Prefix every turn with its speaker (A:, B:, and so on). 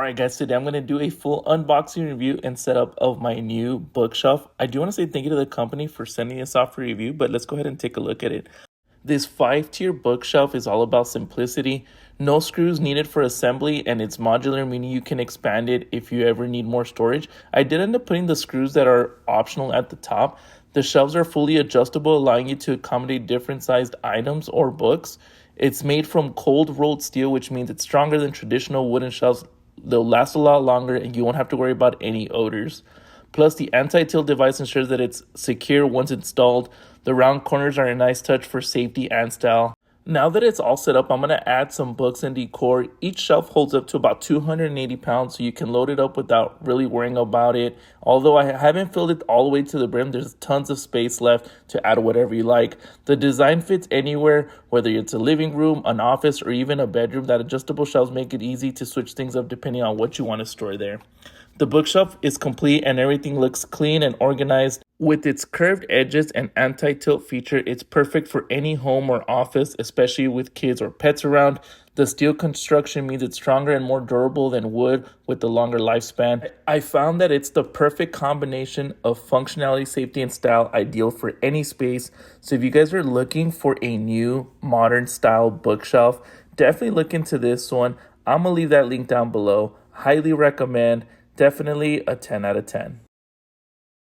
A: Alright guys, today I'm going to do a full unboxing review and setup of my new bookshelf. I do want to say thank you to the company for sending this off for review, but let's go ahead and take a look at it. This 5-tier bookshelf is all about simplicity. No screws needed for assembly, and it's modular, meaning you can expand it if you ever need more storage. I did end up putting the screws that are optional at the top. The shelves are fully adjustable, allowing you to accommodate different sized items or books. It's made from cold rolled steel, which means it's stronger than traditional wooden shelves. They'll last a lot longer and you won't have to worry about any odors. Plus, the anti-tilt device ensures that it's secure once installed. The round corners are a nice touch for safety and style. Now that it's all set up, I'm going to add some books and decor. Each shelf holds up to about 280 pounds, so you can load it up without really worrying about it. Although I haven't filled it all the way to the brim, there's tons of space left to add whatever you like. The design fits anywhere, whether it's a living room, an office, or even a bedroom. That adjustable shelves make it easy to switch things up depending on what you want to store there. The bookshelf is complete and everything looks clean and organized. With its curved edges and anti-tilt feature, it's perfect for any home or office, especially with kids or pets around. The steel construction means it's stronger and more durable than wood with the longer lifespan. I found that it's the perfect combination of functionality, safety, and style, ideal for any space. So if you guys are looking for a new modern style bookshelf, definitely look into this one. I'm going to leave that link down below. Highly recommend. Definitely a 10 out of 10.